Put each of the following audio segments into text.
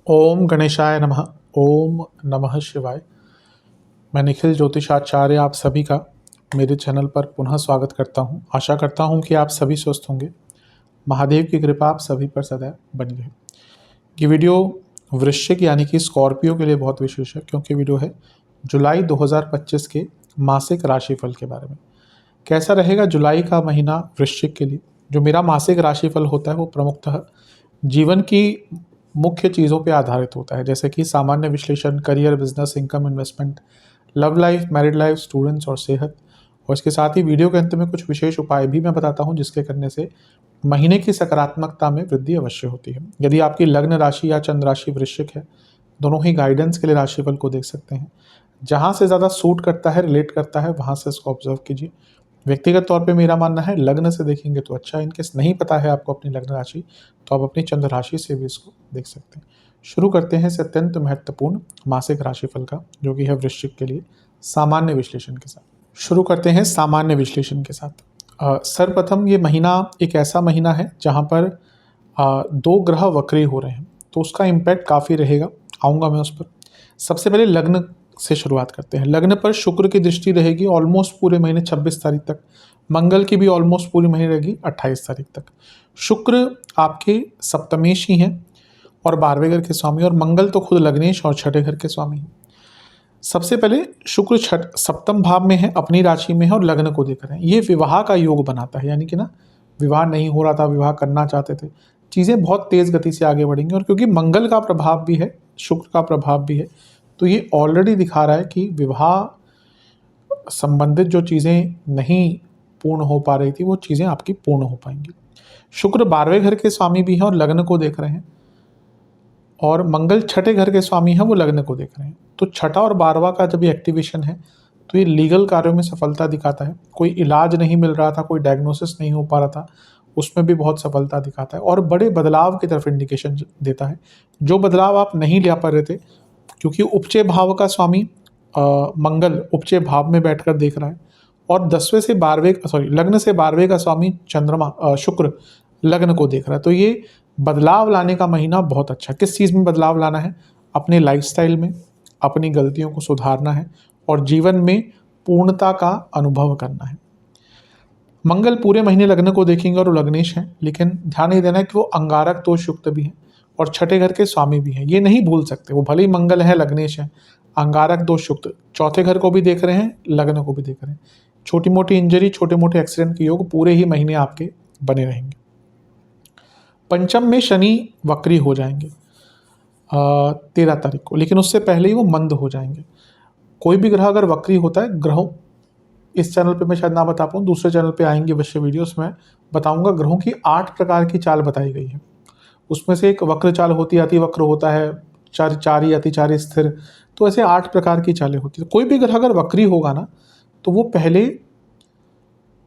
ओम गणेशाय नमः। ओम नमः शिवाय। मैं निखिल ज्योतिषाचार्य आप सभी का मेरे चैनल पर पुनः स्वागत करता हूं। आशा करता हूं कि आप सभी स्वस्थ होंगे। महादेव की कृपा आप सभी पर सदैव बनी रहे। ये वीडियो वृश्चिक यानी कि स्कॉर्पियो के लिए बहुत विशेष है, क्योंकि वीडियो है जुलाई 2025 के मासिक राशिफल के बारे में। कैसा रहेगा जुलाई का महीना वृश्चिक के लिए। जो मेरा मासिक राशिफल होता है वो प्रमुखतः जीवन की मुख्य चीज़ों पे आधारित होता है, जैसे कि सामान्य विश्लेषण, career, business, income, investment, love life, married life, students और सेहत। और इसके साथ ही वीडियो के अंत में कुछ विशेष उपाय भी मैं बताता हूं, जिसके करने से महीने की सकारात्मकता में वृद्धि अवश्य होती है। यदि आपकी लग्न राशि या चंद्र राशि वृश्चिक है, दोनों ही गाइडेंस के लिए राशिफल को देख सकते हैं। जहाँ से ज़्यादा सूट करता है, रिलेट करता है, वहाँ से इसको ऑब्जर्व कीजिए। व्यक्तिगत तौर पे मेरा मानना है लग्न से देखेंगे तो अच्छा है। इनकेस नहीं पता है आपको अपनी लग्न राशि, तो आप अपनी चंद्र राशि से भी इसको देख सकते हैं। शुरू करते हैं इस अत्यंत महत्वपूर्ण मासिक राशिफल का, जो कि है वृश्चिक के लिए सामान्य विश्लेषण के साथ। शुरू करते हैं सामान्य विश्लेषण के साथ। सर्वप्रथम ये महीना एक ऐसा महीना है जहाँ पर दो ग्रह वक्री हो रहे हैं, तो उसका इम्पैक्ट काफ़ी रहेगा। आऊँगा मैं उस पर। सबसे पहले लग्न से शुरुआत करते हैं। लग्न पर शुक्र की दृष्टि रहेगी ऑलमोस्ट पूरे महीने 26 तारीख तक। मंगल की भी ऑलमोस्ट पूरी महीने रहेगी 28 तारीख तक। शुक्र आपके सप्तमेश ही हैं और 12वें घर के स्वामी, और मंगल तो खुद लग्नेश और छठे घर के स्वामी हैं। सबसे पहले शुक्र सप्तम भाव में है, अपनी राशि में है और लग्न को देख रहे हैं। ये विवाह का योग बनाता है, यानी कि ना विवाह नहीं हो रहा था, विवाह करना चाहते थे, चीज़ें बहुत तेज़ गति से आगे बढ़ेंगी। और क्योंकि मंगल का प्रभाव भी है, शुक्र का प्रभाव भी है, तो ये ऑलरेडी दिखा रहा है कि विवाह संबंधित जो चीज़ें नहीं पूर्ण हो पा रही थी, वो चीज़ें आपकी पूर्ण हो पाएंगी। शुक्र 12वें घर के स्वामी भी हैं और लग्न को देख रहे हैं, और मंगल छठे घर के स्वामी हैं, वो लग्न को देख रहे हैं। तो छठा और 12वां का जब ये एक्टिवेशन है, तो ये लीगल कार्यों में सफलता दिखाता है। कोई इलाज नहीं मिल रहा था, कोई डायग्नोसिस नहीं हो पा रहा था, उसमें भी बहुत सफलता दिखाता है और बड़े बदलाव की तरफ इंडिकेशन देता है। जो बदलाव आप नहीं ले पा रहे थे, क्योंकि उपचय भाव का स्वामी मंगल उपचय भाव में बैठकर देख रहा है, और 10वें से 12वें लग्न से 12वें का स्वामी चंद्रमा शुक्र लग्न को देख रहा है। तो ये बदलाव लाने का महीना बहुत अच्छा। किस चीज़ में बदलाव लाना है? अपने लाइफस्टाइल में, अपनी गलतियों को सुधारना है और जीवन में पूर्णता का अनुभव करना है। मंगल पूरे महीने लग्न को देखेंगे और वो लग्नेश हैं, लेकिन ध्यान ये देना है कि वो अंगारक दोष युक्त भी हैं और छठे घर के स्वामी भी हैं। ये नहीं भूल सकते, वो भले ही मंगल है, लग्नेश है, अंगारक दोष युक्त, चौथे घर को भी देख रहे हैं, लग्न को भी देख रहे हैं। छोटी मोटी इंजरी, छोटे मोटे एक्सीडेंट के योग पूरे ही महीने आपके बने रहेंगे। पंचम में शनि वक्री हो जाएंगे 13 तारीख को, लेकिन उससे पहले ही वो मंद हो जाएंगे। कोई भी ग्रह अगर वक्री होता है, ग्रहों इस चैनल पे मैं शायद ना बता पाऊँ, दूसरे चैनल पे आएंगे अवश्य वीडियोस में बताऊंगा। ग्रहों की 8 प्रकार की चाल बताई गई है। उसमें से एक वक्र चाल होती है, अति वक्र होता है, चारी, अतिचारी, स्थिर। तो ऐसे 8 प्रकार की चालें होती है। कोई भी ग्रह अगर वक्री होगा ना, तो वो पहले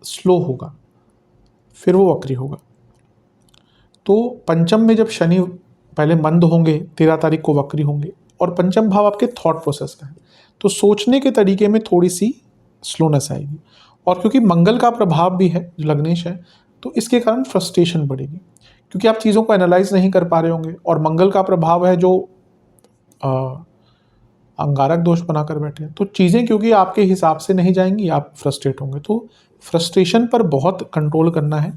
स्लो होगा, फिर वो वक्री होगा। तो पंचम में जब शनि पहले मंद होंगे, 13 तारीख को वक्री होंगे, और पंचम भाव आपके थॉट प्रोसेस का है, तो सोचने के तरीके में थोड़ी सी स्लोनेस आएगी। और क्योंकि मंगल का प्रभाव भी है, जो लग्नेश है, तो इसके कारण फ्रस्ट्रेशन बढ़ेगी, क्योंकि आप चीज़ों को एनालाइज नहीं कर पा रहे होंगे। और मंगल का प्रभाव है जो अंगारक दोष बनाकर बैठे हैं, तो चीज़ें क्योंकि आपके हिसाब से नहीं जाएंगी, आप फ्रस्ट्रेट होंगे। तो फ्रस्ट्रेशन पर बहुत कंट्रोल करना है।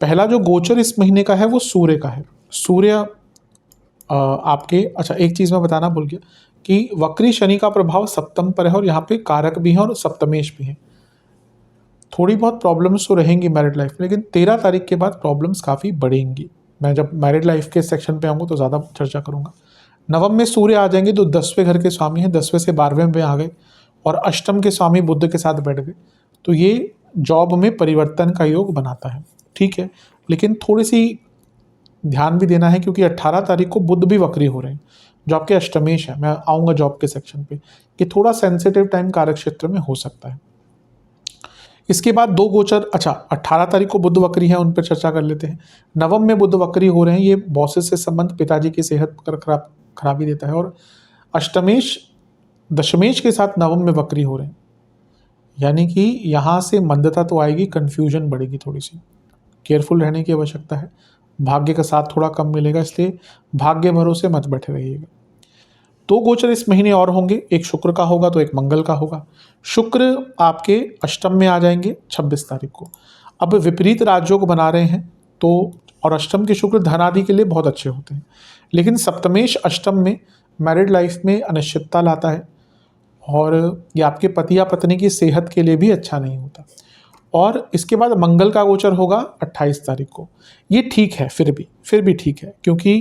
पहला जो गोचर इस महीने का है वो सूर्य का है। सूर्य आपके, अच्छा एक चीज़ मैं बताना भूल गया कि वक्री शनि का प्रभाव सप्तम पर है, और यहाँ पे कारक भी है और सप्तमेश भी है। थोड़ी बहुत प्रॉब्लम्स तो रहेंगी मैरिड लाइफ में, लेकिन 13 तारीख के बाद प्रॉब्लम्स काफ़ी बढ़ेंगी। मैं जब मैरिड लाइफ के सेक्शन पे आऊँगा तो ज़्यादा चर्चा करूँगा। नवम में सूर्य आ जाएंगे, तो 10वें घर के स्वामी हैं, 10वें से 12वें में आ गए, और अष्टम के स्वामी बुध के साथ बैठ गए। तो ये जॉब में परिवर्तन का योग बनाता है, ठीक है। लेकिन थोड़ी सी ध्यान भी देना है, क्योंकि 18 तारीख को बुध भी वक्री हो रहे हैं, जो आपके अष्टमेश है। मैं आऊँगा जॉब के सेक्शन पे। ये थोड़ा सेंसिटिव टाइम कार्य क्षेत्र में हो सकता है। इसके बाद 2 गोचर, अच्छा 18 तारीख को बुध वक्री है, उन पर चर्चा कर लेते हैं। नवम में बुध वक्री हो रहे हैं, ये बॉसेस से संबंध, पिताजी की सेहत पर खराबी देता है। और अष्टमेश दशमेश के साथ नवम में वक्री हो रहे हैं, यानी कि यहाँ से मंदता तो आएगी, कन्फ्यूजन बढ़ेगी, थोड़ी सी केयरफुल रहने की आवश्यकता है। भाग्य का साथ थोड़ा कम मिलेगा, इसलिए भाग्य भरोसे मत बैठे रहिएगा। 2 गोचर इस महीने और होंगे, एक शुक्र का होगा तो एक मंगल का होगा। शुक्र आपके अष्टम में आ जाएंगे 26 तारीख को। अब विपरीत राजयोग बना रहे हैं तो, और अष्टम के शुक्र धन आदि के लिए बहुत अच्छे होते हैं, लेकिन सप्तमेश अष्टम में मैरिड लाइफ में अनिश्चितता लाता है, और ये आपके पति या पत्नी की सेहत के लिए भी अच्छा नहीं होता। और इसके बाद मंगल का गोचर होगा 28 तारीख को। ये ठीक है, फिर भी ठीक है, क्योंकि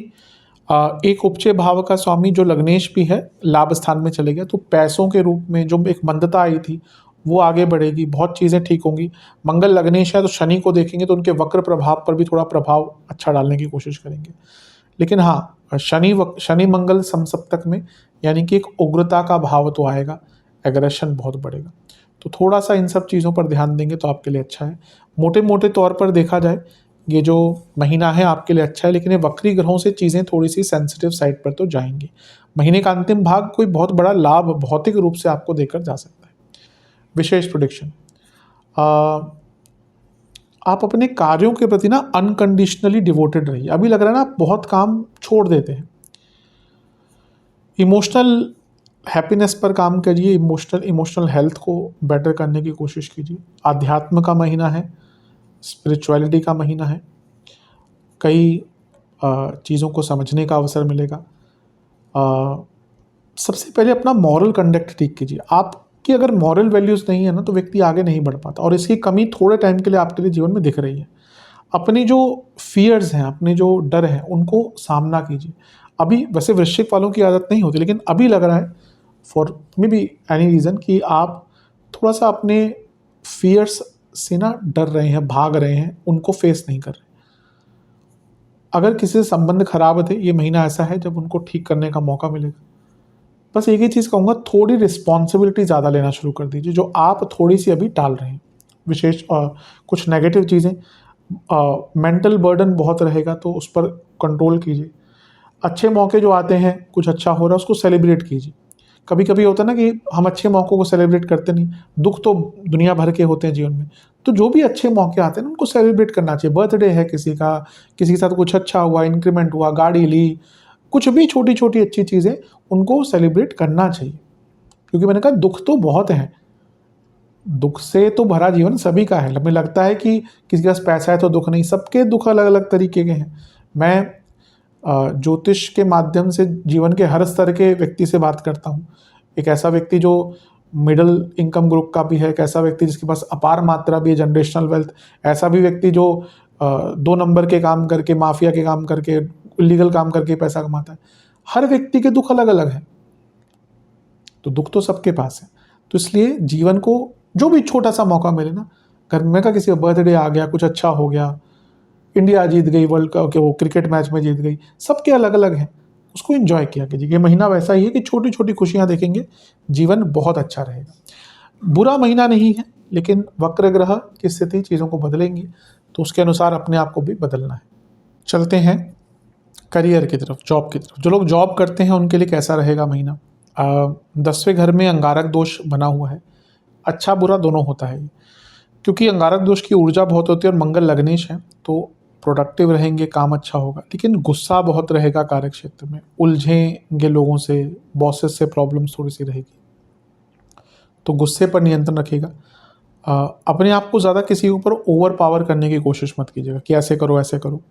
एक उपचय भाव का स्वामी जो लग्नेश भी है लाभ स्थान में चले गया, तो पैसों के रूप में जो एक मंदता आई थी वो आगे बढ़ेगी, बहुत चीज़ें ठीक होंगी। मंगल लग्नेश है तो शनि को देखेंगे तो उनके वक्र प्रभाव पर भी थोड़ा प्रभाव अच्छा डालने की कोशिश करेंगे। लेकिन हाँ, शनि मंगल समसप्तक में, यानी कि एक उग्रता का भाव तो आएगा, एग्रेशन बहुत बढ़ेगा, तो थोड़ा सा इन सब चीज़ों पर ध्यान देंगे तो आपके लिए अच्छा है। मोटे मोटे तौर पर देखा जाए ये जो महीना है आपके लिए अच्छा है, लेकिन ये वक्री ग्रहों से चीज़ें थोड़ी सी सेंसिटिव साइड पर तो जाएंगी। महीने का अंतिम भाग कोई बहुत बड़ा लाभ भौतिक रूप से आपको देकर जा सकता है। विशेष प्रेडिक्शन, आप अपने कार्यों के प्रति ना अनकंडीशनली डिवोटेड रहिए। अभी लग रहा है ना आप बहुत काम छोड़ देते हैं। इमोशनल हैप्पीनेस पर काम करिए, इमोशनल हेल्थ को बेटर करने की कोशिश कीजिए। आध्यात्म का महीना है, स्पिरिचुअलिटी का महीना है, कई चीज़ों को समझने का अवसर मिलेगा। सबसे पहले अपना मॉरल कंडक्ट ठीक कीजिए। आपकी अगर मॉरल वैल्यूज़ नहीं है ना तो व्यक्ति आगे नहीं बढ़ पाता, और इसकी कमी थोड़े टाइम के लिए आपके लिए जीवन में दिख रही है। अपनी जो फियर्स हैं, अपने जो डर हैं, उनको सामना कीजिए। अभी वैसे वृश्चिक वालों की आदत नहीं होती, लेकिन अभी लग रहा है for may be any reason कि आप थोड़ा सा अपने फियर्स से ना डर रहे हैं, भाग रहे हैं, उनको फेस नहीं कर रहे। अगर किसी से संबंध खराब थे, ये महीना ऐसा है जब उनको ठीक करने का मौका मिलेगा। बस एक ही चीज़ कहूँगा, थोड़ी रिस्पॉन्सिबिलिटी ज़्यादा लेना शुरू कर दीजिए, जो आप थोड़ी सी अभी टाल रहे हैं। विशेष कुछ नेगेटिव चीज़ें, मेंटल बर्डन बहुत रहेगा तो उस पर कंट्रोल कीजिए। अच्छे मौके जो आते हैं, कुछ अच्छा हो रहा है, उसको सेलिब्रेट कीजिए। कभी कभी होता है ना कि हम अच्छे मौक़ों को सेलिब्रेट करते नहीं, दुख तो दुनिया भर के होते हैं जीवन में, तो जो भी अच्छे मौके आते हैं ना उनको सेलिब्रेट करना चाहिए। बर्थडे है किसी का, किसी के साथ कुछ अच्छा हुआ, इंक्रीमेंट हुआ, गाड़ी ली, कुछ भी छोटी छोटी अच्छी चीज़ें, उनको सेलिब्रेट करना चाहिए। क्योंकि मैंने कहा दुख तो बहुत है, दुख से तो भरा जीवन सभी का है। हमें लगता है कि किसी के पास पैसा है तो दुख नहीं, सबके दुख अलग अलग तरीके के हैं। मैं ज्योतिष के माध्यम से जीवन के हर स्तर के व्यक्ति से बात करता हूँ। एक ऐसा व्यक्ति जो मिडिल इनकम ग्रुप का भी है, एक ऐसा व्यक्ति जिसके पास अपार मात्रा भी है, जनरेशनल वेल्थ, ऐसा भी व्यक्ति जो 2 नंबर के काम करके, माफिया के काम करके, इलीगल काम करके पैसा कमाता है। हर व्यक्ति के दुख अलग अलग हैं, तो दुख तो सबके पास है। तो इसलिए जीवन को जो भी छोटा सा मौका मिले ना, घर में का किसी का बर्थडे आ गया, कुछ अच्छा हो गया, इंडिया जीत गई वर्ल्ड कप के वो क्रिकेट मैच में जीत गई, सबके अलग अलग हैं, उसको एंजॉय किया कीजिए। ये महीना वैसा ही है कि छोटी छोटी खुशियां देखेंगे, जीवन बहुत अच्छा रहेगा। बुरा महीना नहीं है, लेकिन वक्र ग्रह की स्थिति चीज़ों को बदलेंगी, तो उसके अनुसार अपने आप को भी बदलना है। चलते हैं करियर की तरफ, जॉब की तरफ। जो लोग जॉब करते हैं उनके लिए कैसा रहेगा महीना। 10वें घर में अंगारक दोष बना हुआ है, अच्छा बुरा दोनों होता है, क्योंकि अंगारक दोष की ऊर्जा बहुत होती है और मंगल लग्नेश है, तो प्रोडक्टिव रहेंगे, काम अच्छा होगा। लेकिन गुस्सा बहुत रहेगा कार्य क्षेत्र में, उलझेंगे लोगों से, बॉसेस से प्रॉब्लम्स थोड़ी सी रहेगी, तो गुस्से पर नियंत्रण रखिएगा। अपने आप को ज़्यादा किसी ऊपर ओवर पावर करने की कोशिश मत कीजिएगा कि ऐसे करो ऐसे करो।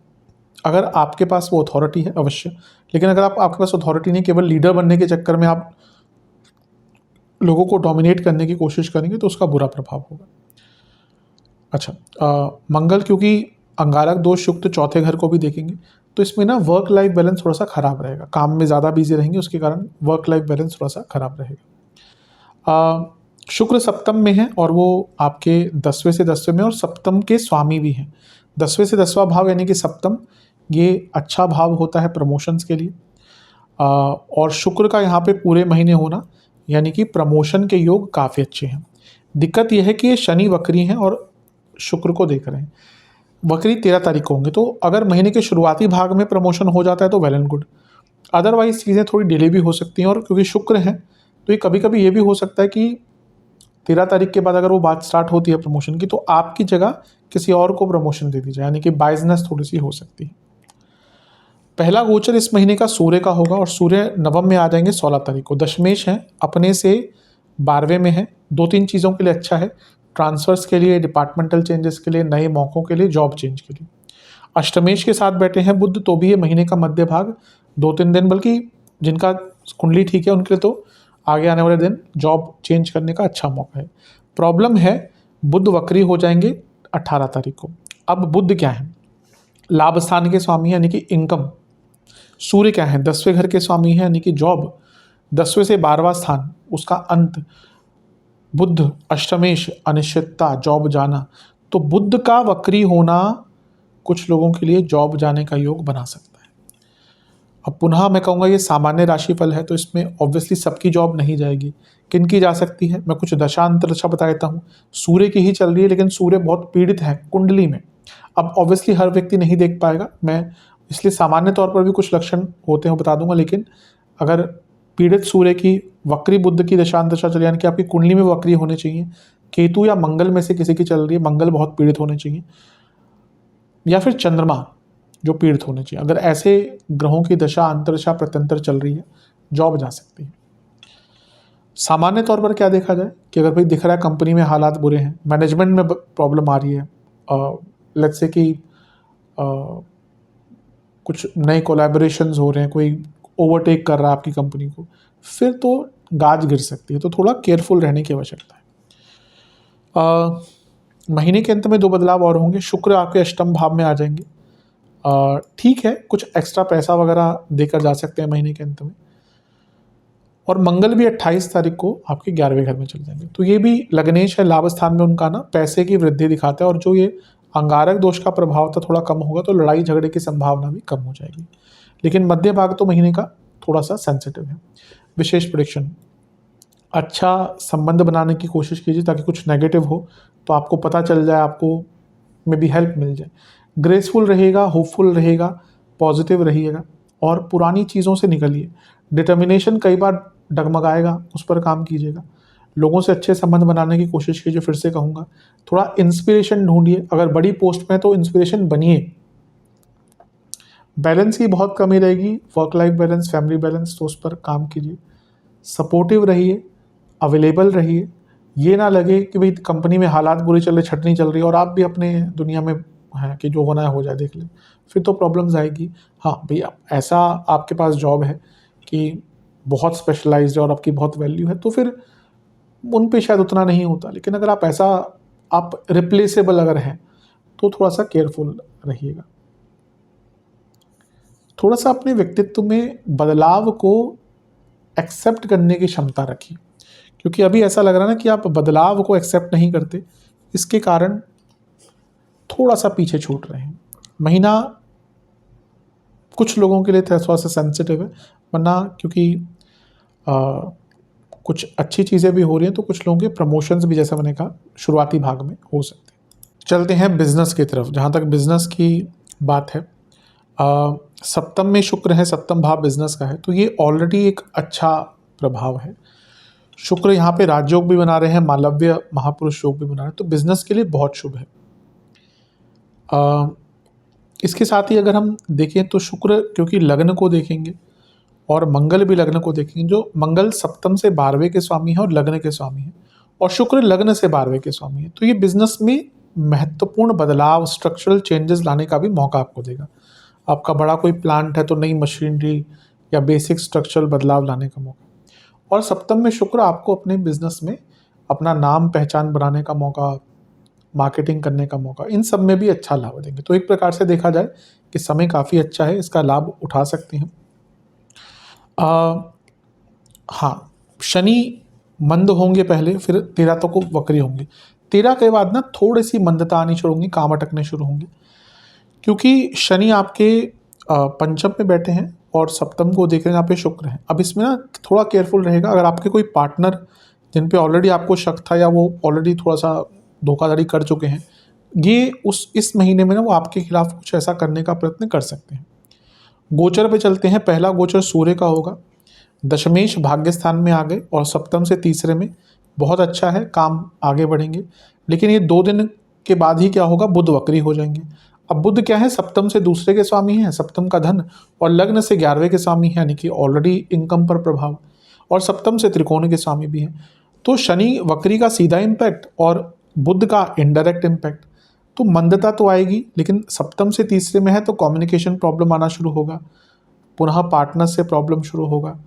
अगर आपके पास वो अथॉरिटी है अवश्य, लेकिन अगर आपके पास अथॉरिटी नहीं, केवल लीडर बनने के चक्कर में आप लोगों को डोमिनेट करने की कोशिश करेंगे तो उसका बुरा प्रभाव होगा। अच्छा, मंगल क्योंकि अंगारक दोष युक्त चौथे घर को भी देखेंगे, तो इसमें ना वर्क लाइफ बैलेंस थोड़ा सा खराब रहेगा, काम में ज़्यादा बिजी रहेंगे, उसके कारण वर्क लाइफ बैलेंस थोड़ा सा खराब रहेगा। शुक्र सप्तम में है और वो आपके 10वें से 10वें में, और सप्तम के स्वामी भी हैं। 10वें से 10वां भाव यानी कि सप्तम, ये अच्छा भाव होता है प्रमोशंस के लिए। और शुक्र का यहाँ पे पूरे महीने होना यानी कि प्रमोशन के योग काफ़ी अच्छे हैं। दिक्कत यह है कि ये शनि वक्री हैं और शुक्र को देख रहे हैं। वक्री 13 तारीख को होंगे, तो अगर महीने के शुरुआती भाग में प्रमोशन हो जाता है तो वेल एंड गुड, अदरवाइज चीज़ें थोड़ी डिले भी हो सकती हैं। और क्योंकि शुक्र हैं तो ये कभी कभी ये भी हो सकता है कि 13 तारीख के बाद अगर वो बात स्टार्ट होती है प्रमोशन की, तो आपकी जगह किसी और को प्रमोशन दे दी जाए, यानी कि बाइजनेस थोड़ी सी हो सकती है। पहला गोचर इस महीने का सूर्य का होगा और सूर्य नवम में आ जाएंगे 16 तारीख को। दशमेश हैं, अपने से 12वें में है। 2-3 चीज़ों के लिए अच्छा है, ट्रांसफर्स के लिए, डिपार्टमेंटल चेंजेस के लिए, नए मौक़ों के लिए, जॉब चेंज के लिए। अष्टमेश के साथ बैठे हैं बुध, तो भी ये महीने का मध्य भाग 2-3 दिन, बल्कि जिनका कुंडली ठीक है उनके लिए तो आगे आने वाले दिन जॉब चेंज करने का अच्छा मौका है। प्रॉब्लम है, बुध वक्री हो जाएंगे 18 तारीख को। अब बुध क्या है? लाभ स्थान के स्वामी है, यानी कि इनकम। सूर्य क्या है? 10वें घर के स्वामी है, यानी कि जॉब। 10वें से 12वां स्थान, उसका अंत। बुध अष्टमेश, अनिश्चितता, जॉब जाना। तो बुध का वक्री होना कुछ लोगों के लिए जॉब जाने का योग बना सकता है। अब पुनः मैं कहूँगा ये सामान्य राशिफल है, तो इसमें ऑब्वियसली सबकी जॉब नहीं जाएगी। किन की जा सकती है? मैं कुछ दशा बता देता हूँ। सूर्य की ही चल रही है, लेकिन सूर्य बहुत पीड़ित है कुंडली में। अब ऑब्वियसली हर व्यक्ति नहीं देख पाएगा, मैं इसलिए सामान्य तौर पर भी कुछ लक्षण होते हैं बता दूंगा। लेकिन अगर पीड़ित सूर्य की वक्री बुध की दशा चल, यानी कि आपकी कुंडली में वक्री होने चाहिए, केतु या मंगल में से किसी की चल रही है, मंगल बहुत पीड़ित होने चाहिए, या फिर चंद्रमा जो पीड़ित होने चाहिए। अगर ऐसे ग्रहों की दशा अंतरदशा प्रत्यंतर चल रही है, जॉब जा सकती है। सामान्य तौर पर क्या देखा जाए कि अगर भाई दिख रहा है कंपनी में हालात बुरे हैं, मैनेजमेंट में प्रॉब्लम आ रही है, लेट्स से कि कुछ नए कोलैबोरेशंस हो रहे हैं, कोई ओवरटेक कर रहा है आपकी कंपनी को, फिर तो गाज गिर सकती है। तो थोड़ा केयरफुल रहने की आवश्यकता है। महीने के अंत में 2 बदलाव और होंगे। शुक्र आपके अष्टम भाव में आ जाएंगे। ठीक है, कुछ एक्स्ट्रा पैसा वगैरह देकर जा सकते हैं महीने के अंत में। और मंगल भी 28 तारीख को आपके 11वें घर में चल जाएंगे। तो ये भी लग्नेश है, लाभ स्थान में उनका ना पैसे की वृद्धि दिखाता है। और जो ये अंगारक दोष का प्रभाव था थोड़ा कम होगा, तो लड़ाई झगड़े की संभावना भी कम हो जाएगी। लेकिन मध्य भाग तो महीने का थोड़ा सा सेंसिटिव है। विशेष प्रेडिक्शन, अच्छा संबंध बनाने की कोशिश कीजिए ताकि कुछ नेगेटिव हो तो आपको पता चल जाए, आपको में भी हेल्प मिल जाए। ग्रेसफुल रहेगा, होपफुल रहेगा, पॉजिटिव रहिएगा और पुरानी चीज़ों से निकलिए। डिटर्मिनेशन कई बार डगमगाएगा, उस पर काम कीजिएगा। लोगों से अच्छे संबंध बनाने की कोशिश कीजिए। फिर से कहूँगा, थोड़ा इंस्पिरेशन ढूंढिए। अगर बड़ी पोस्ट में तो इंस्पिरेशन बनिए। बैलेंस की बहुत कमी रहेगी, work life balance, family balance, तो उस पर काम कीजिए। सपोर्टिव रहिए, अवेलेबल रहिए। ये ना लगे कि भाई कंपनी में हालात बुरे चल रहे, छटनी चल रही है और आप भी अपने दुनिया में हैं कि जो होना है हो जाए, देख लें, फिर तो प्रॉब्लम्स आएगी। हाँ भैया, ऐसा आपके पास जॉब है कि बहुत स्पेशलाइज्ड है और आपकी बहुत वैल्यू है, तो फिर उन पे शायद उतना नहीं होता। लेकिन अगर आप रिप्लेसेबल अगर हैं तो थोड़ा सा केयरफुल रहिएगा। थोड़ा सा अपने व्यक्तित्व में बदलाव को एक्सेप्ट करने की क्षमता रखिए, क्योंकि अभी ऐसा लग रहा है ना कि आप बदलाव को एक्सेप्ट नहीं करते, इसके कारण थोड़ा सा पीछे छूट रहे हैं। महीना कुछ लोगों के लिए थोड़ा सा सेंसिटिव है, वरना क्योंकि कुछ अच्छी चीज़ें भी हो रही हैं, तो कुछ लोगों के प्रमोशंस भी, जैसा मैंने कहा, शुरुआती भाग में हो सकते हैं। चलते हैं बिजनेस की तरफ। जहाँ तक बिजनेस की बात है, सप्तम में शुक्र है, सप्तम भाव बिजनेस का है, तो ये ऑलरेडी एक अच्छा प्रभाव है। शुक्र यहाँ पे राजयोग भी बना रहे हैं, मालव्य महापुरुष योग भी बना रहे हैं, तो बिजनेस के लिए बहुत शुभ है। इसके साथ ही अगर हम देखें तो शुक्र, क्योंकि लग्न को देखेंगे और मंगल भी लग्न को देखेंगे, जो मंगल सप्तम से 12वें के स्वामी है और लग्न के स्वामी है, और शुक्र लग्न से 12वें के स्वामी है, तो ये बिजनेस में महत्वपूर्ण बदलाव, स्ट्रक्चरल चेंजेस लाने का भी मौका आपको देगा। आपका बड़ा कोई प्लांट है तो नई मशीनरी या बेसिक स्ट्रक्चरल बदलाव लाने का मौका। और सप्तम में शुक्र आपको अपने बिजनेस में अपना नाम पहचान बनाने का मौका, मार्केटिंग करने का मौका, इन सब में भी अच्छा लाभ देंगे। तो एक प्रकार से देखा जाए कि समय काफ़ी अच्छा है, इसका लाभ उठा सकते हैं। हाँ, शनि मंद होंगे पहले, फिर 13 तक को वक्री होंगे। 13 के बाद ना थोड़ी सी मंदता आनी शुरू होंगी, काम अटकने शुरू होंगे, क्योंकि शनि आपके पंचम में बैठे हैं और सप्तम को देख रहे हैं, यहाँ पे शुक्र है। अब इसमें ना थोड़ा केयरफुल रहेगा। अगर आपके कोई पार्टनर जिन पे ऑलरेडी आपको शक था या वो ऑलरेडी थोड़ा सा धोखाधड़ी कर चुके हैं, ये इस महीने में ना वो आपके खिलाफ कुछ ऐसा करने का प्रयत्न कर सकते हैं। गोचर पे चलते हैं। पहला गोचर सूर्य का होगा। दशमेश भाग्य स्थान में आ गए और सप्तम से तीसरे में, बहुत अच्छा है, काम आगे बढ़ेंगे। लेकिन ये 2 दिन के बाद ही क्या होगा, बुध वक्री हो जाएंगे। अब बुध क्या है, सप्तम से दूसरे के स्वामी है, सप्तम का धन, और लग्न से 11वें के स्वामी है, यानी कि ऑलरेडी इनकम पर प्रभाव, और सप्तम से त्रिकोण के स्वामी भी हैं। तो शनि वक्री का सीधा इम्पैक्ट और बुध का इनडायरेक्ट इम्पैक्ट, तो मंदता तो आएगी, लेकिन सप्तम से तीसरे में है तो कम्युनिकेशन प्रॉब्लम आना शुरू होगा, पुनः पार्टनर से प्रॉब्लम शुरू होगा।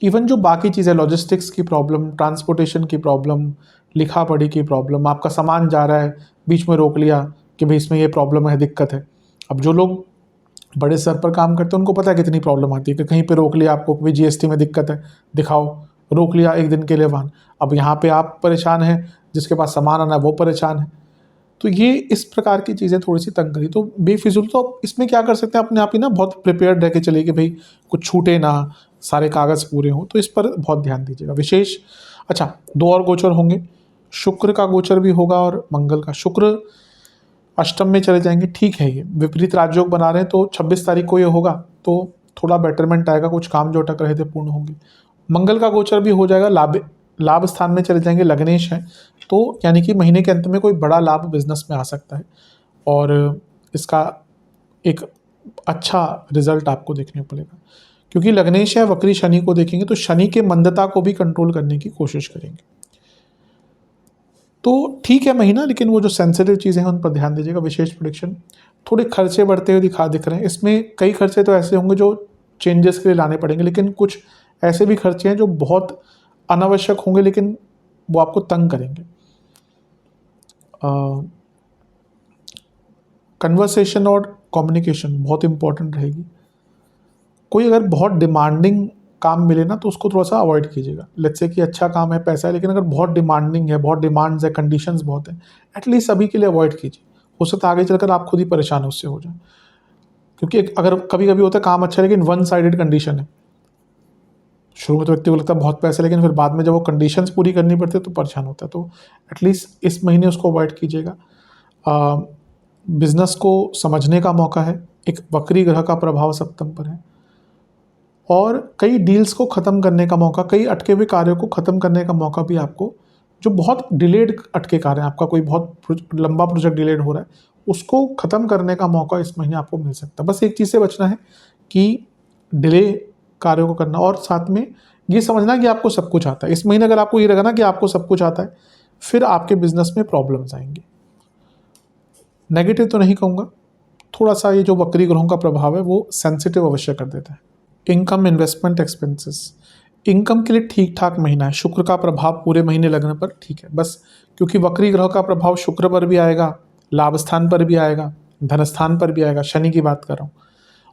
इवन जो बाकी चीज़ें, लॉजिस्टिक्स की प्रॉब्लम, ट्रांसपोर्टेशन की प्रॉब्लम, लिखा पढ़ी की प्रॉब्लम, आपका सामान जा रहा है, बीच में रोक लिया कि भाई इसमें ये प्रॉब्लम है, दिक्कत है। अब जो लोग बड़े स्तर पर काम करते हैं उनको पता है कितनी प्रॉब्लम आती है, कि कहीं पे रोक लिया आपको, भाई जीएसटी में दिक्कत है, दिखाओ, रोक लिया एक दिन के लिए वाहन। अब यहाँ पे आप परेशान हैं, जिसके पास सामान आना है वो परेशान है। तो ये इस प्रकार की चीज़ें थोड़ी सी तंग करी, तो बेफिजूल। तो अब इसमें क्या कर सकते हैं, अपने आप ही ना बहुत प्रिपेयर्ड रह के चलिए कि भाई कुछ छूटे ना, सारे कागज़ पूरे हों, तो इस पर बहुत ध्यान दीजिएगा विशेष। अच्छा, 2 और गोचर होंगे, शुक्र का गोचर भी होगा और मंगल का। शुक्र अष्टम में चले जाएंगे, ठीक है, ये विपरीत राजयोग बना रहे हैं, तो 26 तारीख को ये होगा, तो थोड़ा बेटरमेंट आएगा, कुछ काम जो अटक रहे थे पूर्ण होंगे। मंगल का गोचर भी हो जाएगा, लाभ स्थान में चले जाएंगे, लग्नेश है, तो यानी कि महीने के अंत में कोई बड़ा लाभ बिजनेस में आ सकता है, और इसका एक अच्छा रिजल्ट आपको देखने को मिलेगा। क्योंकि लग्नेश है, वक्री शनि को देखेंगे तो शनि के मंदता को भी कंट्रोल करने की कोशिश करेंगे। तो ठीक है महीना, लेकिन वो जो सेंसिटिव चीज़ें हैं उन पर ध्यान दीजिएगा। विशेष प्रेडिक्शन, थोड़े खर्चे बढ़ते हुए दिख रहे हैं। इसमें कई खर्चे तो ऐसे होंगे जो चेंजेस के लिए लाने पड़ेंगे, लेकिन कुछ ऐसे भी खर्चे हैं जो बहुत अनावश्यक होंगे, लेकिन वो आपको तंग करेंगे। कन्वर्सेशन और कम्युनिकेशन बहुत इंपॉर्टेंट रहेगी। कोई अगर बहुत डिमांडिंग काम मिले ना तो उसको थोड़ा सा अवॉइड कीजिएगा। लेट्स से कि अच्छा काम है, पैसा है, लेकिन अगर बहुत डिमांडिंग है, बहुत डिमांड्स है, कंडीशंस बहुत हैं, एटलीस्ट सभी के लिए अवॉइड कीजिए। हो सकता है आगे चलकर आप खुद ही परेशान उससे हो जाए। क्योंकि अगर कभी कभी होता है काम अच्छा है लेकिन वन साइडेड कंडीशन है, शुरू में तो व्यक्ति को लगता है बहुत पैसा, लेकिन फिर बाद में जब वो कंडीशंस पूरी करनी पड़ती है तो परेशान होता है। तो एटलीस्ट इस महीने उसको अवॉइड कीजिएगा। बिजनेस को समझने का मौका है, एक वक्री ग्रह का प्रभाव सप्तम पर है, और कई डील्स को ख़त्म करने का मौका, कई अटके हुए कार्यों को ख़त्म करने का मौका भी आपको, जो बहुत डिलेड अटके कार्य हैं, आपका कोई बहुत लंबा प्रोजेक्ट डिलेड हो रहा है, उसको ख़त्म करने का मौका इस महीने आपको मिल सकता है। बस एक चीज़ से बचना है कि डिले कार्यों को करना, और साथ में ये समझना कि आपको सब कुछ आता है। इस महीने अगर आपको ये लगा ना कि आपको सब कुछ आता है, फिर आपके बिजनेस में प्रॉब्लम्स आएंगी। नेगेटिव तो नहीं कहूँगा, थोड़ा सा ये जो वक्री ग्रहों का प्रभाव है वो सेंसिटिव अवश्य कर देता है। इनकम, इन्वेस्टमेंट, एक्सपेंसेस, इनकम के लिए ठीक ठाक महीना है। शुक्र का प्रभाव पूरे महीने लगने पर ठीक है, बस क्योंकि वक्री ग्रह का प्रभाव शुक्र पर भी आएगा, लाभ स्थान पर भी आएगा, धन स्थान पर भी आएगा, शनि की बात कर रहा हूँ,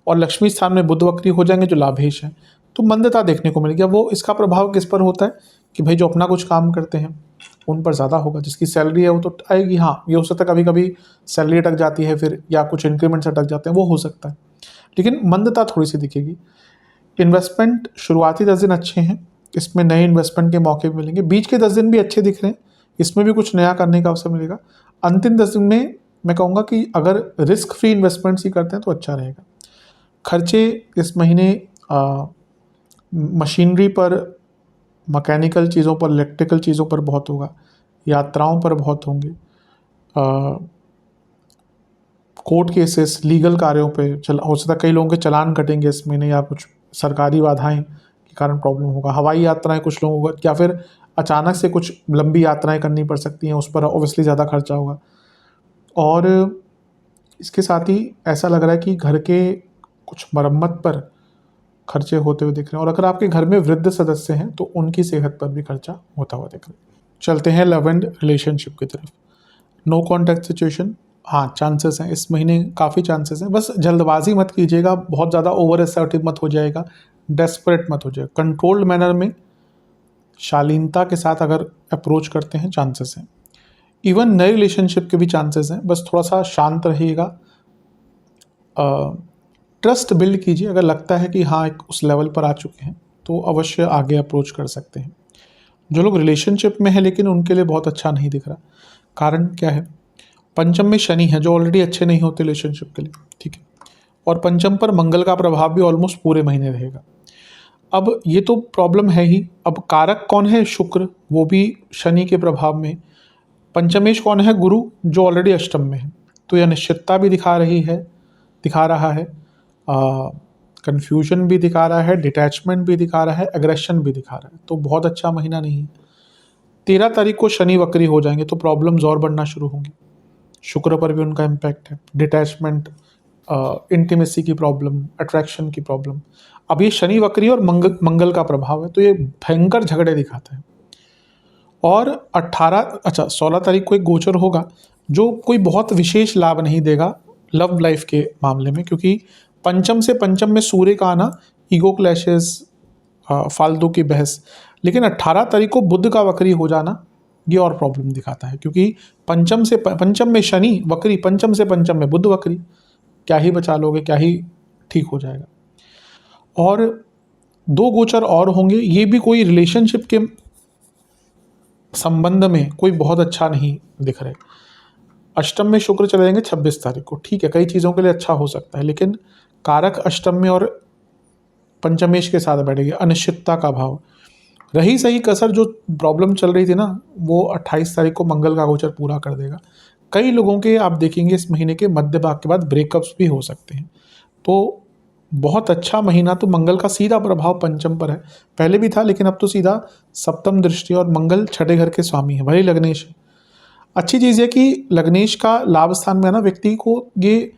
और लक्ष्मी स्थान में बुध वक्री हो जाएंगे जो लाभेश है, तो मंदता देखने को मिलेगी। वो इसका प्रभाव किस पर होता है कि भाई जो अपना कुछ काम करते हैं उन पर ज़्यादा होगा, जिसकी सैलरी है वो तो आएगी। हाँ, ये हो सकता है कभी कभी सैलरी अटक जाती है फिर, या कुछ इंक्रीमेंट्स अटक जाते हैं, वो हो सकता है, लेकिन मंदता थोड़ी सी दिखेगी। इन्वेस्टमेंट शुरुआती 10 दिन अच्छे हैं, इसमें नए इन्वेस्टमेंट के मौके भी मिलेंगे। बीच के 10 दिन भी अच्छे दिख रहे हैं, इसमें भी कुछ नया करने का अवसर मिलेगा। अंतिम 10 दिन में मैं कहूँगा कि अगर रिस्क फ्री इन्वेस्टमेंट्स ही करते हैं तो अच्छा रहेगा। खर्चे इस महीने मशीनरी पर, मैकेनिकल चीज़ों पर, इलेक्ट्रिकल चीज़ों पर बहुत होगा, यात्राओं पर बहुत होंगे, कोर्ट केसेस, लीगल कार्यों पे हो सकता है कई लोगों के चालान कटेंगे इस महीने, या कुछ सरकारी बाधाएं के कारण प्रॉब्लम होगा। हवाई यात्राएं कुछ लोगों को, या फिर अचानक से कुछ लंबी यात्राएं करनी पड़ सकती हैं, उस पर ऑब्वियसली ज़्यादा खर्चा होगा। और इसके साथ ही ऐसा लग रहा है कि घर के कुछ मरम्मत पर खर्चे होते हुए दिख रहे हैं, और अगर आपके घर में वृद्ध सदस्य हैं तो उनकी सेहत पर भी खर्चा होता हुआ दिख रहा है। चलते हैं लव एंड रिलेशनशिप की तरफ। नो कॉन्टैक्ट सिचुएशन, हाँ चांसेस हैं इस महीने, काफ़ी चांसेस हैं, बस जल्दबाजी मत कीजिएगा, बहुत ज़्यादा ओवर असर्टिव मत हो जाएगा, डेस्परेट मत हो जाएगा। कंट्रोल्ड मैनर में शालीनता के साथ अगर अप्रोच करते हैं चांसेस हैं। इवन नए रिलेशनशिप के भी चांसेस हैं, बस थोड़ा सा शांत रहिएगा, ट्रस्ट बिल्ड कीजिए। अगर लगता है कि हाँ एक उस लेवल पर आ चुके हैं तो अवश्य आगे अप्रोच कर सकते हैं। जो लोग रिलेशनशिप में हैं लेकिन उनके लिए बहुत अच्छा नहीं दिख रहा, कारण क्या है, पंचम में शनि है जो ऑलरेडी अच्छे नहीं होते रिलेशनशिप के लिए, ठीक है, और पंचम पर मंगल का प्रभाव भी ऑलमोस्ट पूरे महीने रहेगा। अब ये तो प्रॉब्लम है ही, अब कारक कौन है, शुक्र, वो भी शनि के प्रभाव में। पंचमेश कौन है, गुरु, जो ऑलरेडी अष्टम में है। तो यह अनिश्चितता भी दिखा रहा है, कन्फ्यूजन भी दिखा रहा है, डिटैचमेंट भी दिखा रहा है, एग्रेशन भी दिखा रहा है। तो बहुत अच्छा महीना नहीं है। 13 तारीख को शनि वक्री हो जाएंगे तो प्रॉब्लम्स और बढ़ना शुरू होंगी। शुक्र पर भी उनका इम्पैक्ट है, डिटैचमेंट, इंटीमेसी की प्रॉब्लम, अट्रैक्शन की प्रॉब्लम। अब ये शनि वक्री और मंगल का प्रभाव है, तो ये भयंकर झगड़े दिखाते हैं। और 16 तारीख को एक गोचर होगा जो कोई बहुत विशेष लाभ नहीं देगा लव लाइफ के मामले में, क्योंकि पंचम से पंचम में सूर्य का आना, ईगो क्लैशेस, फालतू की बहस। लेकिन 18 तारीख को बुध का वक्री हो जाना ये और प्रॉब्लम दिखाता है, क्योंकि पंचम में शनि वक्री, पंचम से पंचम में बुध वक्री, क्या ही बचा लोगे, क्या ही ठीक हो जाएगा। और 2 गोचर और होंगे, ये भी कोई रिलेशनशिप के संबंध में कोई बहुत अच्छा नहीं दिख रहे। अष्टम में शुक्र चले जाएंगे 26 तारीख को, ठीक है, कई चीज़ों के लिए अच्छा हो सकता है, लेकिन कारक अष्टम में और पंचमेश के साथ बैठेगी, अनिश्चितता का भाव। रही सही कसर जो प्रॉब्लम चल रही थी ना, वो 28 तारीख को मंगल का गोचर पूरा कर देगा। कई लोगों के आप देखेंगे इस महीने के मध्य भाग के बाद ब्रेकअप्स भी हो सकते हैं। तो बहुत अच्छा महीना, तो मंगल का सीधा प्रभाव पंचम पर है, पहले भी था लेकिन अब तो सीधा सप्तम दृष्टि, और मंगल छठे घर के स्वामी है, भले लग्नेश है। अच्छी चीज़ है कि लग्नेश का लाभ स्थान में आना व्यक्ति को ये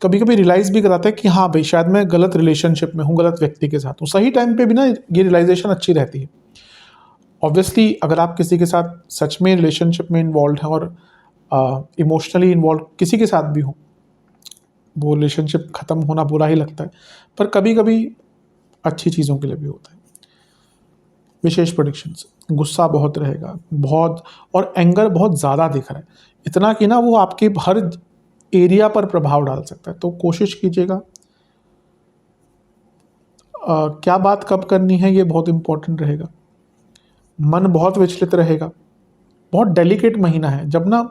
कभी कभी रियलाइज़ भी कराता है कि हाँ भाई शायद मैं गलत रिलेशनशिप में हूँ, गलत व्यक्ति के साथ हूँ। सही टाइम पे भी ना ये रियलाइजेशन अच्छी रहती है। ऑब्वियसली अगर आप किसी के साथ सच में रिलेशनशिप में इन्वॉल्व हैं और इमोशनली इन्वॉल्व किसी के साथ भी हो, वो रिलेशनशिप ख़त्म होना बुरा ही लगता है, पर कभी कभी अच्छी चीज़ों के लिए भी होता है। विशेष प्रेडिक्शंस, गुस्सा बहुत रहेगा, बहुत, और एंगर बहुत ज़्यादा दिख रहा है, इतना कि ना वो आपके हर एरिया पर प्रभाव डाल सकता है। तो कोशिश कीजिएगा क्या बात कब करनी है, ये बहुत इंपॉर्टेंट रहेगा। मन बहुत विचलित रहेगा, बहुत डेलिकेट महीना है, जब ना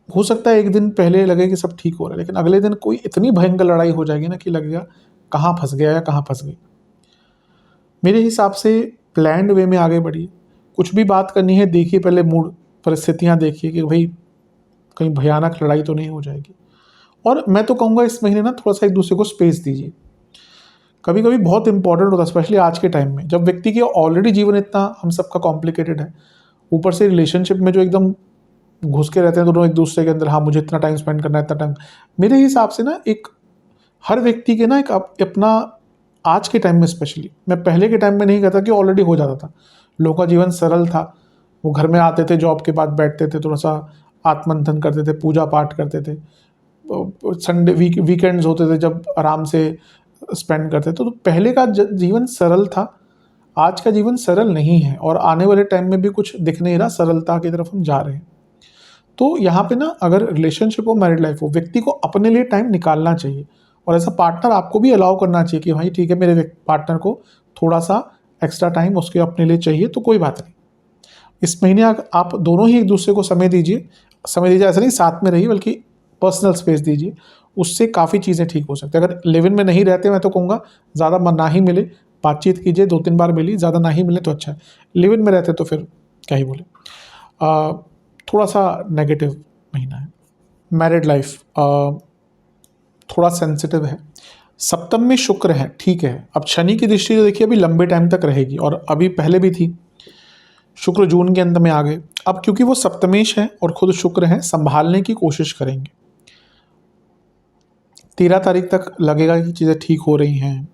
हो सकता है एक दिन पहले लगे कि सब ठीक हो रहा है, लेकिन अगले दिन कोई इतनी भयंकर लड़ाई हो जाएगी ना कि लगेगा कहाँ फंस गया या कहाँ फंस गई। मेरे हिसाब से प्लान्ड वे में आगे बढ़िए, कुछ भी बात करनी है देखिए पहले मूड, परिस्थितियाँ देखिए कि भाई कहीं भयानक लड़ाई तो नहीं हो जाएगी। और मैं तो कहूँगा इस महीने ना थोड़ा सा एक दूसरे को स्पेस दीजिए, कभी कभी बहुत इंपॉर्टेंट होता है, स्पेशली आज के टाइम में जब व्यक्ति की ऑलरेडी जीवन इतना हम सबका कॉम्प्लिकेटेड है, ऊपर से रिलेशनशिप में जो एकदम घुस के रहते हैं दोनों एक दूसरे के अंदर, हाँ मुझे इतना टाइम स्पेंड करना है, इतना टाइम। मेरे हिसाब से ना एक हर व्यक्ति के ना एक अपना, आज के टाइम में स्पेशली, मैं पहले के टाइम में नहीं कहता कि ऑलरेडी हो जाता था, लोगों का जीवन सरल था, वो घर में आते थे, जॉब के बाद बैठते थे, थोड़ा सा आत्मंथन करते थे, पूजा पाठ करते थे, संडे वीकेंड्स होते थे जब आराम से स्पेंड करते थे। तो पहले का जीवन सरल था, आज का जीवन सरल नहीं है, और आने वाले टाइम में भी कुछ दिख नहीं रहा, सरलता की तरफ हम जा रहे हैं। तो यहाँ पे ना अगर रिलेशनशिप हो, मैरिड लाइफ हो, व्यक्ति को अपने लिए टाइम निकालना चाहिए, और ऐसा पार्टनर आपको भी अलाउ करना चाहिए कि भाई ठीक है मेरे पार्टनर को थोड़ा सा एक्स्ट्रा टाइम उसके अपने लिए चाहिए, तो कोई बात नहीं। इस महीने आप दोनों ही एक दूसरे को समय दीजिए, ऐसा नहीं साथ में रहिए, बल्कि पर्सनल स्पेस दीजिए, उससे काफ़ी चीज़ें ठीक हो सकती है। अगर लिव इन में नहीं रहते, मैं तो कहूँगा ज़्यादा ना ही मिले, बातचीत कीजिए, 2-3 बार मिली, ज़्यादा ना ही मिले तो अच्छा है। लिव इन में रहते तो फिर क्या ही बोले। थोड़ा सा नेगेटिव महीना है। मैरिड लाइफ थोड़ा सेंसिटिव है, सप्तम में शुक्र है, ठीक है। अब शनि की दृष्टि तो देखिए अभी लंबे टाइम तक रहेगी, और अभी पहले भी थी, शुक्र जून के अंत में आ गए। अब क्योंकि वो सप्तमेश है और खुद शुक्र है, संभालने की कोशिश करेंगे। 13 तारीख तक लगेगा कि चीज़ें ठीक हो रही हैं,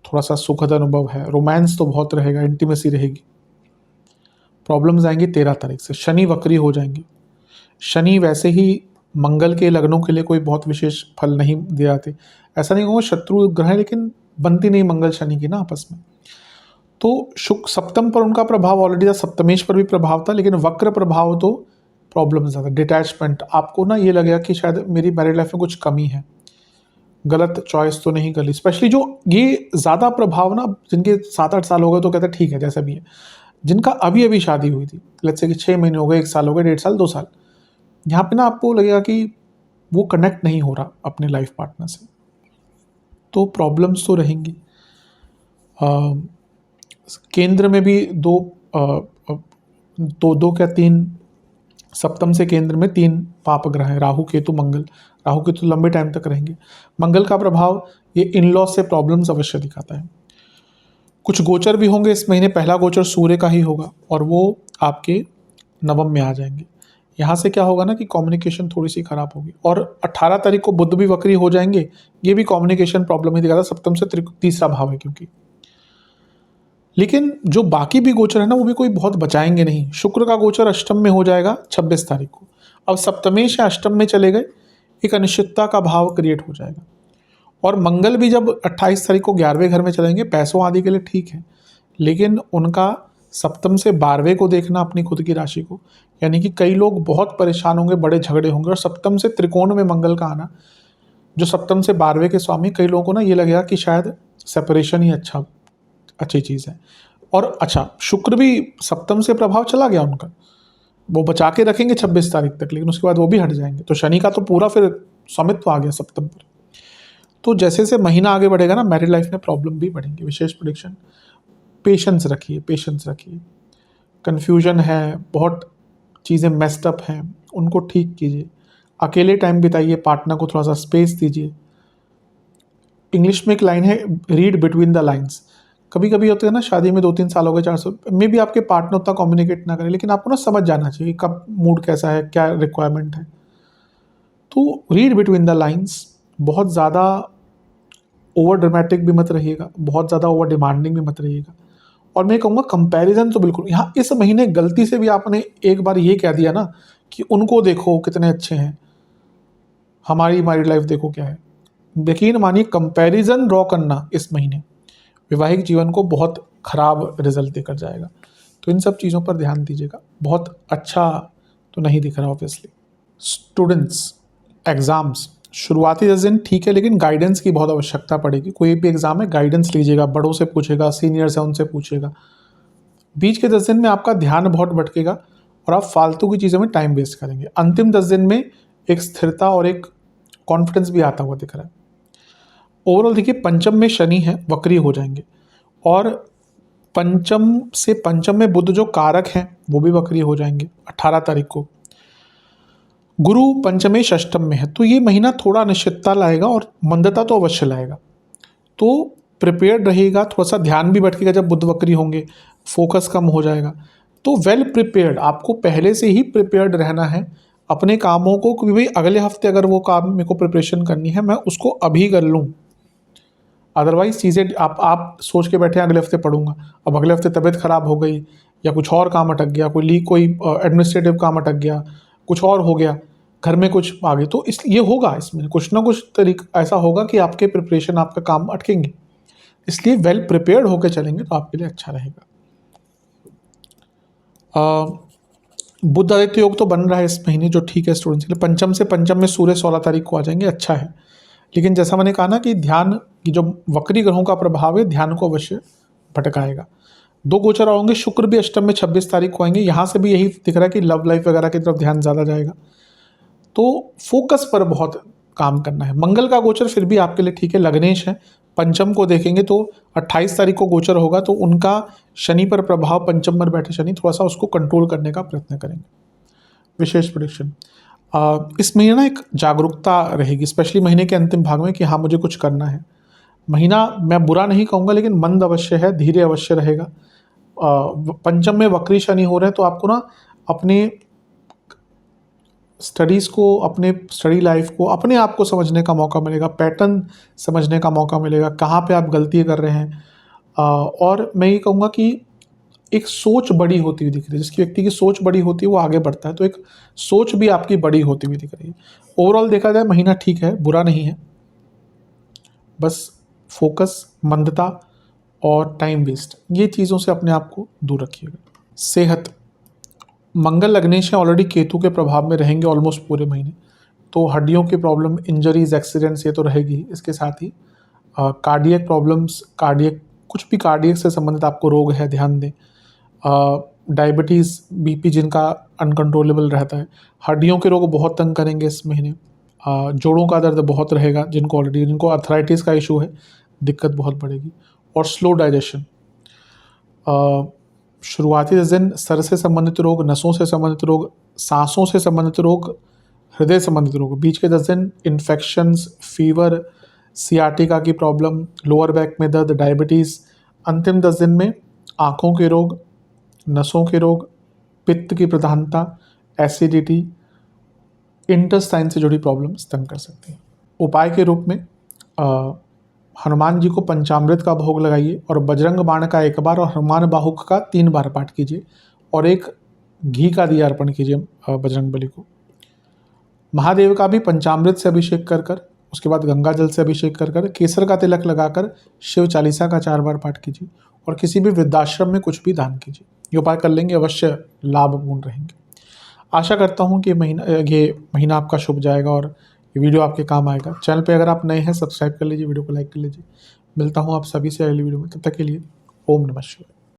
थोड़ा सा सुखद अनुभव है, रोमांस तो बहुत रहेगा, इंटीमेसी रहेगी। प्रॉब्लम्स आएंगी 13 तारीख से, शनि वक्री हो जाएंगे। शनि वैसे ही मंगल के लग्नों के लिए कोई बहुत विशेष फल नहीं दे आते, ऐसा नहीं कहूँगा शत्रु ग्रह, लेकिन बनती नहीं मंगल शनि की ना आपस में। तो शुक्र सप्तम पर उनका प्रभाव ऑलरेडी था, सप्तमेश पर भी प्रभाव था, लेकिन वक्र प्रभाव तो प्रॉब्लम ज़्यादा, डिटैचमेंट, आपको ना ये लगेगा कि शायद मेरी मैरिड लाइफ में कुछ कमी है, गलत चॉइस तो नहीं कर ली। स्पेशली जो ये ज़्यादा प्रभाव ना, जिनके 7-8 साल हो गए तो कहते हैं ठीक है जैसा भी है, जिनका अभी अभी शादी हुई थी, लेट्स से कि 6 महीने हो गए, 1 साल हो गए, 1.5 साल, 2 साल, यहाँ पे ना आपको लगेगा कि वो कनेक्ट नहीं हो रहा अपने लाइफ पार्टनर से, तो प्रॉब्लम्स तो रहेंगी। केंद्र में भी दो क्या 3 सप्तम से केंद्र में 3 पाप ग्रह हैं, राहु केतु मंगल। राहु केतु लंबे टाइम तक रहेंगे। मंगल का प्रभाव ये इन लॉ से प्रॉब्लम्स अवश्य दिखाता है। कुछ गोचर भी होंगे इस महीने। पहला गोचर सूर्य का ही होगा और वो आपके नवम में आ जाएंगे। यहाँ से क्या होगा ना कि कम्युनिकेशन थोड़ी सी खराब होगी। और 18 तारीख को बुध भी वक्री हो जाएंगे, ये भी कम्युनिकेशन प्रॉब्लम ही दिखाता है। सप्तम से तीसरा भाव है क्योंकि। लेकिन जो बाकी भी गोचर है ना वो भी कोई बहुत बचाएंगे नहीं। शुक्र का गोचर अष्टम में हो जाएगा 26 तारीख को। अब सप्तमेश या अष्टम में चले गए, एक अनिश्चितता का भाव क्रिएट हो जाएगा। और मंगल भी जब 28 तारीख को 11वें घर में चलेंगे, पैसों आदि के लिए ठीक है, लेकिन उनका सप्तम से 12वें को देखना अपनी खुद की राशि को, यानी कि कई लोग बहुत परेशान होंगे, बड़े झगड़े होंगे। और सप्तम से त्रिकोण में मंगल का आना, जो सप्तम से 12वें के स्वामी, कई लोगों को ना ये लगेगा कि शायद सेपरेशन ही अच्छी चीज़ है। और अच्छा, शुक्र भी सप्तम से प्रभाव चला गया उनका, वो बचा के रखेंगे 26 तारीख तक, लेकिन उसके बाद वो भी हट जाएंगे। तो शनि का तो पूरा फिर स्वामित्व आ गया सप्तम पर। तो जैसे जैसे महीना आगे बढ़ेगा ना, मैरिड लाइफ में प्रॉब्लम भी बढ़ेंगे। विशेष प्रेडिक्शन, पेशेंस रखिए, पेशेंस रखिए। कन्फ्यूजन है, बहुत चीज़ें मेस्ड अप हैं, उनको ठीक कीजिए। अकेले टाइम बिताइए, पार्टनर को थोड़ा सा स्पेस दीजिए। इंग्लिश में एक लाइन है, रीड बिटवीन द लाइन्स। कभी कभी होते हैं ना, शादी में 2-3 साल हो गए, 400 में भी आपके पार्टनर उतना कम्युनिकेट ना करें, लेकिन आपको ना समझ जाना चाहिए कब मूड कैसा है, क्या रिक्वायरमेंट है। तो रीड बिटवीन द लाइन्स। बहुत ज़्यादा ओवर ड्रामेटिक भी मत रहिएगा, बहुत ज़्यादा ओवर डिमांडिंग भी मत रहिएगा। और मैं कहूँगा कंपैरिजन तो बिल्कुल, यहाँ इस महीने गलती से भी आपने एक बार ये कह दिया ना कि उनको देखो कितने अच्छे हैं, हमारी मैरिड लाइफ देखो क्या है। यकीन मानिए, कंपैरिजन ड्रॉ करना इस महीने वैवाहिक जीवन को बहुत खराब रिजल्ट देकर जाएगा। तो इन सब चीज़ों पर ध्यान दीजिएगा। बहुत अच्छा तो नहीं दिख रहा ऑब्वियसली। स्टूडेंट्स, एग्ज़ाम्स शुरुआती 10 दिन ठीक है, लेकिन गाइडेंस की बहुत आवश्यकता पड़ेगी। कोई भी एग्ज़ाम है, गाइडेंस लीजिएगा, बड़ों से पूछेगा, सीनियर्स हैं उनसे पूछेगा। बीच के 10 दिन में आपका ध्यान बहुत भटकेगा और आप फालतू की चीज़ों में टाइम वेस्ट करेंगे। अंतिम 10 दिन में एक स्थिरता और एक कॉन्फिडेंस भी आता हुआ दिख रहा है। ओवरऑल देखिए, पंचम में शनि है, वक्री हो जाएंगे। और पंचम से पंचम में बुध जो कारक हैं वो भी वक्री हो जाएंगे 18 तारीख को। गुरु पंचमेश अष्टम में है, तो ये महीना थोड़ा अनिश्चितता लाएगा और मंदता तो अवश्य लाएगा। तो प्रिपेयर्ड रहिएगा। थोड़ा सा ध्यान भी भटकेगा जब बुध वक्री होंगे, फोकस कम हो जाएगा। तो वेल प्रिपेयर्ड, आपको पहले से ही प्रिपेयर्ड रहना है अपने कामों को कि भाई अगले हफ्ते अगर वो काम मेरे को प्रिपरेशन करनी है, मैं उसको अभी कर लूँ। अदरवाइज चीज़ें आप सोच के बैठे अगले हफ्ते पढ़ूंगा, अब अगले हफ्ते तबीयत खराब हो गई या कुछ और काम अटक गया, कोई एडमिनिस्ट्रेटिव काम अटक गया, कुछ और हो गया, घर में कुछ आ गई, तो इस ये होगा, इसमें कुछ ना कुछ तरीका ऐसा होगा कि आपके प्रिपरेशन, आपका काम अटकेंगे। इसलिए वेल प्रिपेयर्ड होकर चलेंगे तो आपके लिए अच्छा रहेगा। बुध आदित्य योग तो बन रहा है इस महीने, जो ठीक है स्टूडेंट्स के लिए। पंचम से पंचम में सूर्य 16 तारीख को आ जाएंगे, अच्छा है। लेकिन जैसा मैंने कहा ना कि ध्यान की जो वक्री ग्रहों का प्रभाव है, ध्यान को अवश्य भटकाएगा। 2 गोचर होंगे, शुक्र भी अष्टम में 26 तारीख को आएंगे। यहाँ से भी यही दिख रहा है कि लव लाइफ वगैरह की तरफ ध्यान ज़्यादा जाएगा, तो फोकस पर बहुत काम करना है। मंगल का गोचर फिर भी आपके लिए ठीक है, लग्नेश है। पंचम को देखेंगे तो 28 तारीख को गोचर होगा, तो उनका शनि पर प्रभाव, पंचम पर बैठे शनि, थोड़ा सा उसको कंट्रोल करने का प्रयत्न करेंगे। विशेष प्रेडिक्शन, इस महीने ना एक जागरूकता रहेगी, स्पेशली महीने के अंतिम भाग में, कि हाँ मुझे कुछ करना है। महीना मैं बुरा नहीं कहूँगा, लेकिन मंद अवश्य है, धीरे अवश्य रहेगा। पंचम में वक्री शनि हो रहे हैं, तो आपको ना अपने स्टडीज़ को, अपने स्टडी लाइफ को, अपने आप को समझने का मौका मिलेगा, पैटर्न समझने का मौका मिलेगा, कहाँ पे आप गलती कर रहे हैं। और मैं ये कहूँगा कि एक सोच बड़ी होती हुई दिख रही है। जिसकी व्यक्ति की सोच बड़ी होती है वो आगे बढ़ता है, तो एक सोच भी आपकी बड़ी होती हुई दिख रही है। ओवरऑल देखा जाए महीना ठीक है, बुरा नहीं है, बस फोकस, मंदता और टाइम वेस्ट, ये चीज़ों से अपने आप को दूर रखिएगा। सेहत, मंगल लग्नेश है, ऑलरेडी केतु के प्रभाव में रहेंगे ऑलमोस्ट पूरे महीने, तो हड्डियों की प्रॉब्लम, इंजरीज, एक्सीडेंट्स, ये तो रहेगी ही। इसके साथ ही कार्डियक प्रॉब्लम्स, कुछ भी कार्डियक से संबंधित आपको रोग है, ध्यान दें। डायबिटीज़, बीपी जिनका अनकंट्रोलेबल रहता है, हड्डियों के रोग बहुत तंग करेंगे इस महीने। जोड़ों का दर्द बहुत रहेगा, जिनको अर्थराइटिस का इशू है, दिक्कत बहुत बढ़ेगी। और स्लो डाइजेशन, शुरुआती 10 दिन सर से संबंधित रोग, नसों से संबंधित रोग, सांसों से संबंधित रोग, हृदय संबंधित रोग। बीच के 10 दिन इन्फेक्शंस, फीवर, सियाटिका की प्रॉब्लम, लोअर बैक में दर्द, डायबिटीज़। अंतिम 10 दिन में आँखों के रोग, नसों के रोग, पित्त की प्रधानता, एसिडिटी, इंटेस्टाइन से जुड़ी प्रॉब्लम्स तंग कर सकती हैं। उपाय के रूप में हनुमान जी को पंचामृत का भोग लगाइए और बजरंग बाण का 1 बार और हनुमान बाहुक का 3 बार पाठ कीजिए और एक घी का दिया अर्पण कीजिए बजरंग बली को। महादेव का भी पंचामृत से अभिषेक कर कर, उसके बाद गंगा जल से अभिषेक कर कर, केसर का तिलक लगाकर शिव चालीसा का 4 बार पाठ कीजिए और किसी भी वृद्धाश्रम में कुछ भी दान कीजिए। ये उपाय कर लेंगे, अवश्य लाभपूर्ण रहेंगे। आशा करता हूँ कि ये महीना आपका शुभ जाएगा और ये वीडियो आपके काम आएगा। चैनल पे अगर आप नए हैं सब्सक्राइब कर लीजिए, वीडियो को लाइक कर लीजिए। मिलता हूँ आप सभी से अगली वीडियो में, तब तक के लिए ओम नमः शिवाय।